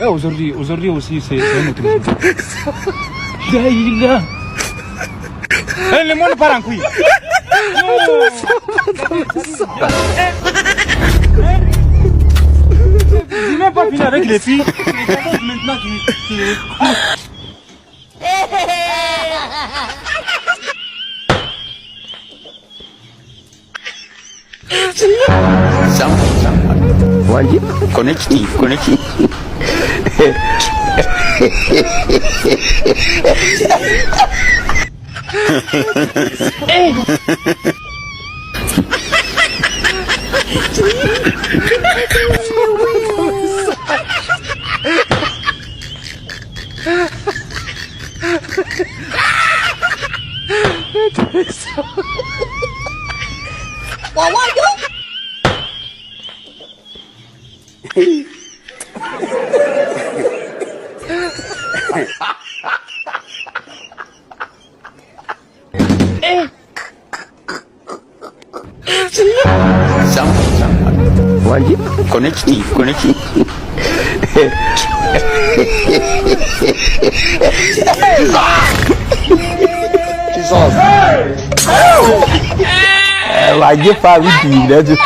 aujourd'hui aussi c'est un autre chose. La ilaha. Le monde part en couille. Je n'ai pas fini avec les filles. C'est maintenant qui... Connective. Connective. Jesus. Why you find me?